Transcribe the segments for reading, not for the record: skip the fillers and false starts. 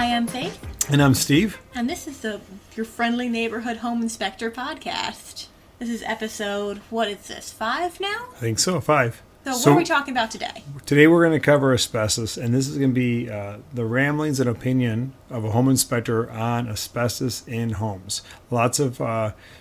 Hi, I'm Faith. And I'm Steve. And this is your friendly neighborhood home inspector podcast. This is episode, what is this, 5 now? I think so, 5. So what are we talking about today? Today we're going to cover asbestos, and this is going to be the ramblings and opinion of a home inspector on asbestos in homes. Lots of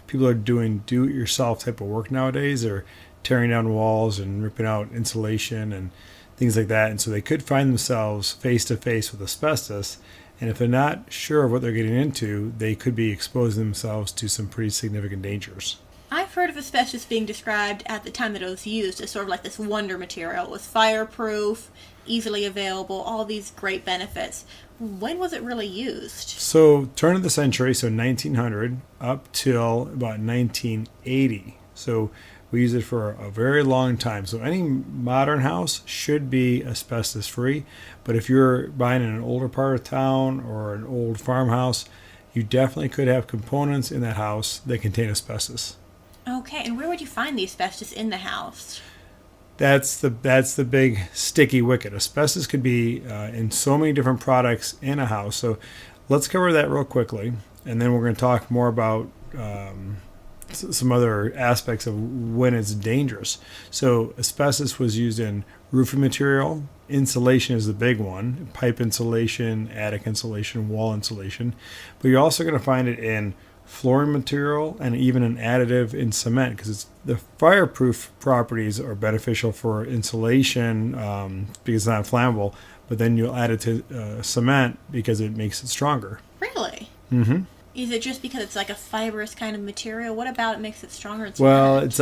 people are doing do-it-yourself type of work nowadays. They're tearing down walls and ripping out insulation and things like that, and so they could find themselves face-to-face with asbestos, and if they're not sure of what they're getting into, they could be exposing themselves to some pretty significant dangers. I've heard of asbestos being described at the time that it was used as sort of like this wonder material. It was fireproof, easily available, all these great benefits. When was it really used? So turn of the century, so 1900 up till about 1980. So we use it for a very long time. So any modern house should be asbestos free. But if you're buying in an older part of town or an old farmhouse, you definitely could have components in that house that contain asbestos. Okay, and where would you find the asbestos in the house? That's the big sticky wicket. Asbestos could be in so many different products in a house. So let's cover that real quickly, and then we're going to talk more about some other aspects of when it's dangerous. So asbestos was used in roofing material. Insulation is the big one. Pipe insulation, attic insulation, wall insulation. But you're also going to find it in flooring material and even an additive in cement, because the fireproof properties are beneficial for insulation because it's not flammable, but then you'll add it to cement because it makes it stronger. Really? Mm-hmm. Is it just because it's like a fibrous kind of material? What about it makes it stronger? Well, it's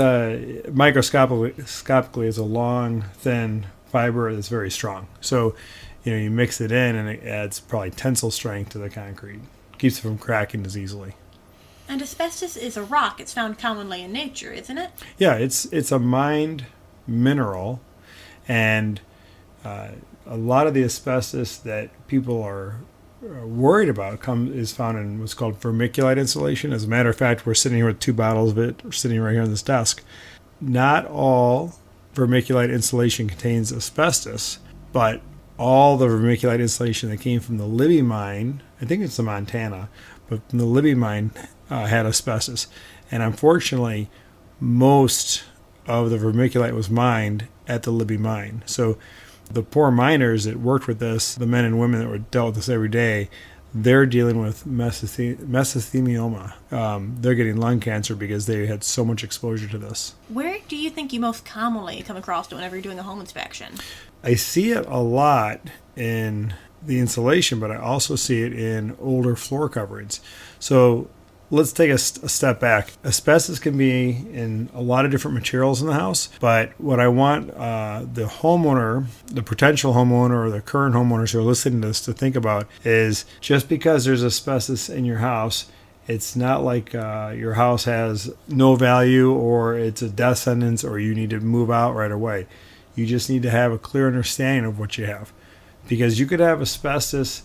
microscopically it's a long, thin fiber that's very strong. So, you mix it in and it adds probably tensile strength to the concrete. Keeps it from cracking as easily. And asbestos is a rock. It's found commonly in nature, isn't it? Yeah, it's a mined mineral, and a lot of the asbestos that people are worried about is found in what's called vermiculite insulation. As a matter of fact, we're sitting here with 2 bottles of it. We're sitting right here on this desk. Not all vermiculite insulation contains asbestos, but all the vermiculite insulation that came from the Libby mine, I think it's the Montana, but from the Libby mine had asbestos. And unfortunately, most of the vermiculite was mined at the Libby mine. So the poor miners that worked with this, the men and women that were dealt with this every day, they're dealing with mesothelioma. They're getting lung cancer because they had so much exposure to this. Where do you think you most commonly come across it whenever you're doing a home inspection? I see it a lot in the insulation, but I also see it in older floor coverings. So let's take a step back. Asbestos can be in a lot of different materials in the house, but what I want the homeowner, the potential homeowner, or the current homeowners who are listening to this to think about is just because there's asbestos in your house, it's not like your house has no value or it's a death sentence or you need to move out right away. You just need to have a clear understanding of what you have, because you could have asbestos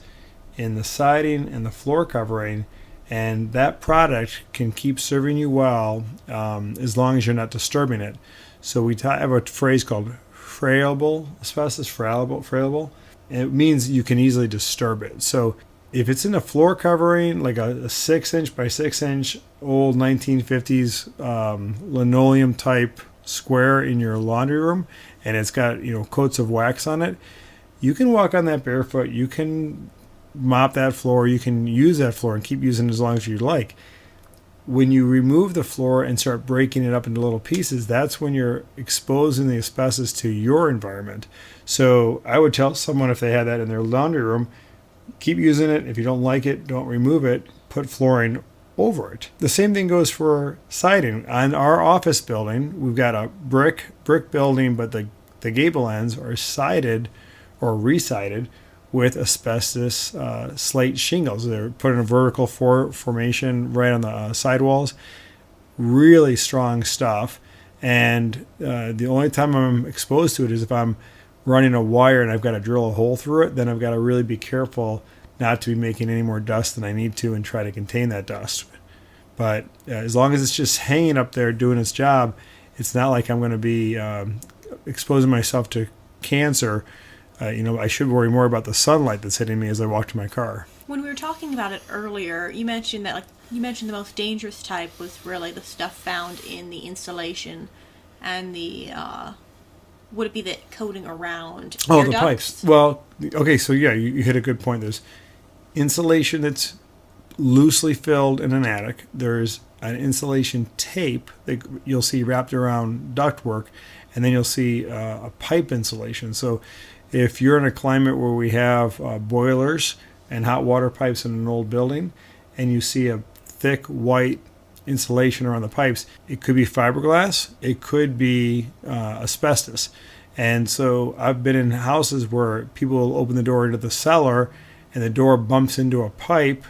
in the siding and the floor covering, and that product can keep serving you well as long as you're not disturbing it. So we have a phrase called friable asbestos, friable. It means you can easily disturb it. So if it's in a floor covering, like a 6-inch by 6-inch old 1950s linoleum type square in your laundry room, and it's got coats of wax on it, you can walk on that barefoot. You can mop that floor, you can use that floor and keep using it as long as you like. When you remove the floor and start breaking it up into little pieces, that's when you're exposing the asbestos to your environment. So I would tell someone, if they had that in their laundry room, keep using it. If you don't like it, don't remove it. Put flooring over it. The same thing goes for siding. On our office building, we've got a brick building, but the gable ends are sided or resided with asbestos slate shingles. They're put in a vertical formation right on the sidewalls. Really strong stuff. And the only time I'm exposed to it is if I'm running a wire and I've got to drill a hole through it. Then I've got to really be careful not to be making any more dust than I need to and try to contain that dust. But as long as it's just hanging up there doing its job, it's not like I'm going to be exposing myself to cancer I should worry more about the sunlight that's hitting me as I walk to my car. When we were talking about it earlier, you mentioned the most dangerous type was really the stuff found in the insulation and the would it be the coating around air The ducts? pipes. Well, okay, so yeah, you hit a good point. There's insulation that's loosely filled in an attic. There's an insulation tape that you'll see wrapped around ductwork, and then you'll see a pipe insulation. So if you're in a climate where we have boilers and hot water pipes in an old building, and you see a thick white insulation around the pipes, it could be fiberglass, it could be asbestos. And so I've been in houses where people will open the door into the cellar and the door bumps into a pipe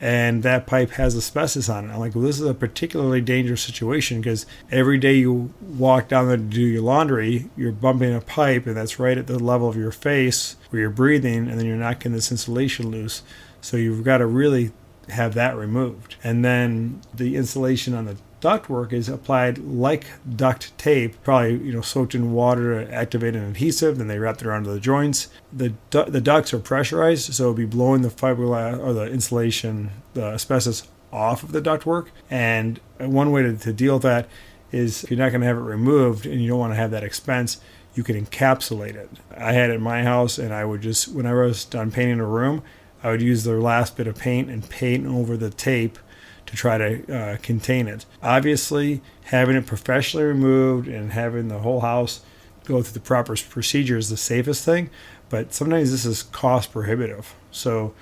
and that pipe has asbestos on it. I'm like, well, this is a particularly dangerous situation because every day you walk down there to do your laundry, you're bumping a pipe and that's right at the level of your face where you're breathing, and then you're knocking this insulation loose. So you've got to really have that removed. And then the insulation on the ductwork is applied like duct tape, probably soaked in water to activate an adhesive. Then they wrap it around the joints. The ducts are pressurized, so it'll be blowing the fiberglass or the insulation, the asbestos off of the ductwork. And one way to deal with that is if you're not going to have it removed and you don't want to have that expense, you can encapsulate it. I had it in my house, and I would just, whenever I was done painting a room, I would use the last bit of paint and paint over the tape to try to contain it. Obviously, having it professionally removed and having the whole house go through the proper procedure is the safest thing, but sometimes this is cost prohibitive. So,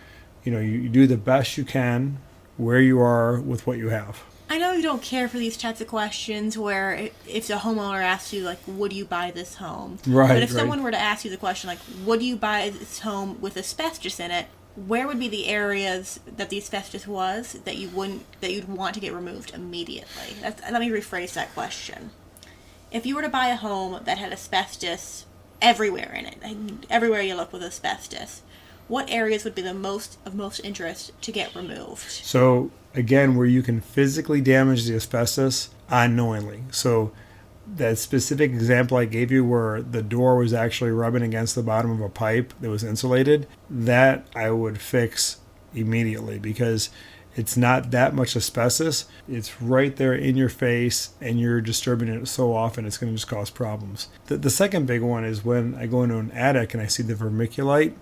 you do the best you can where you are with what you have. I know you don't care for these types of questions where if the homeowner asks you, like, would you buy this home? Right. But if someone were to ask you the question, like, would you buy this home with asbestos in it, where would be the areas that the asbestos was that you'd want to get removed immediately? Let me rephrase that question. If you were to buy a home that had asbestos everywhere in it, and everywhere you look with asbestos, what areas would be of most interest to get removed? So again, where you can physically damage the asbestos unknowingly. So that specific example I gave you where the door was actually rubbing against the bottom of a pipe that was insulated, that I would fix immediately because it's not that much asbestos. It's right there in your face and you're disturbing it so often it's going to just cause problems. The second big one is when I go into an attic and I see the vermiculite.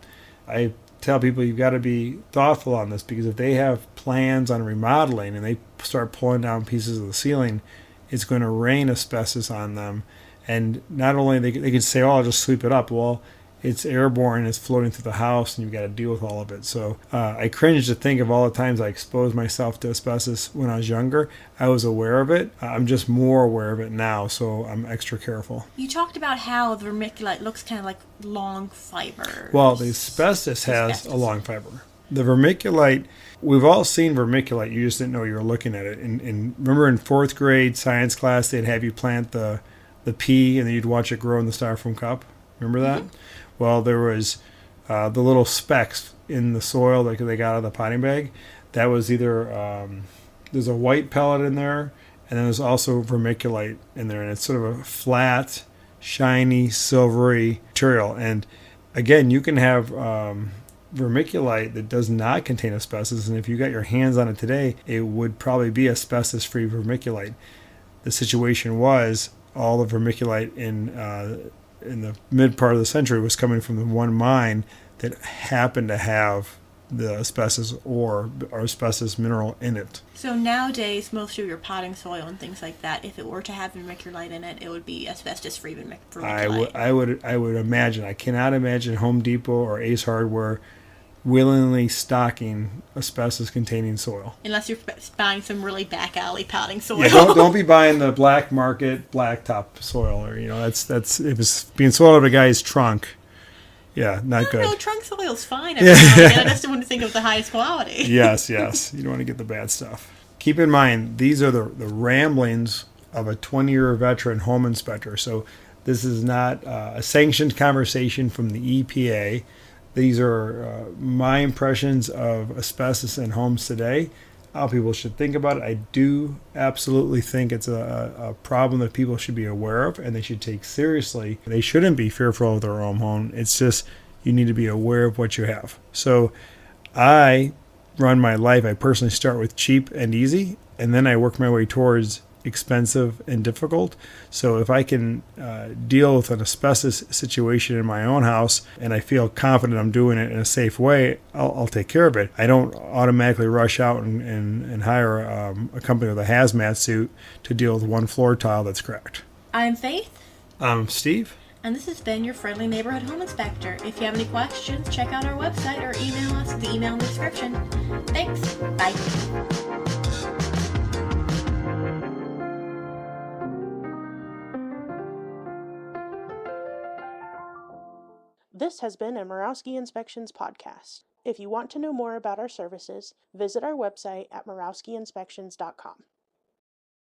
I tell people you've got to be thoughtful on this because if they have plans on remodeling and they start pulling down pieces of the ceiling, it's going to rain asbestos on them. And not only they could say, oh, I'll just sweep it up. Well, it's airborne, it's floating through the house, and you've got to deal with all of it. So I cringe to think of all the times I exposed myself to asbestos when I was younger. I was aware of it. I'm just more aware of it now, so I'm extra careful. You talked about how the vermiculite looks kind of like long fibers. Well, the asbestos has a long fiber. The vermiculite, we've all seen vermiculite. You just didn't know you were looking at it. And remember in fourth grade science class, they'd have you plant the pea and then you'd watch it grow in the styrofoam cup. Remember that? Mm-hmm. Well, there was the little specks in the soil that they got out of the potting bag. That was either there's a white pellet in there, and then there's also vermiculite in there. And it's sort of a flat, shiny, silvery material. And again, you can have vermiculite that does not contain asbestos, and if you got your hands on it today, it would probably be asbestos-free vermiculite. The situation was all the vermiculite in the mid part of the century was coming from the one mine that happened to have the asbestos or asbestos mineral in it. So nowadays, most of your potting soil and things like that, if it were to have vermiculite in it, it would be asbestos-free vermiculite. I would imagine. I cannot imagine Home Depot or Ace Hardware willingly stocking asbestos-containing soil. Unless you're buying some really back alley potting soil. Yeah, don't be buying the black market blacktop soil, or that's if it's being soiled out of a guy's trunk. Yeah, not good. No, trunk soil's fine. I just wouldn't think of the highest quality. Yes. You don't want to get the bad stuff. Keep in mind, these are the ramblings of a 20-year veteran home inspector. So this is not a sanctioned conversation from the EPA. These are my impressions of asbestos in homes today. how people should think about it. I do absolutely think it's a problem that people should be aware of and they should take seriously. They shouldn't be fearful of their own home. It's just you need to be aware of what you have. So I run my life, I personally start with cheap and easy, and then I work my way towards expensive and difficult. So if I can deal with an asbestos situation in my own house and I feel confident I'm doing it in a safe way, I'll take care of it. I don't automatically rush out and hire a company with a hazmat suit to deal with one floor tile that's cracked. I'm Faith. I'm Steve. And this has been your friendly neighborhood home inspector. If you have any questions, check out our website or email us at the email in the description. Thanks. Bye. This has been a Murawski Inspections podcast. If you want to know more about our services, visit our website at murawskiinspections.com.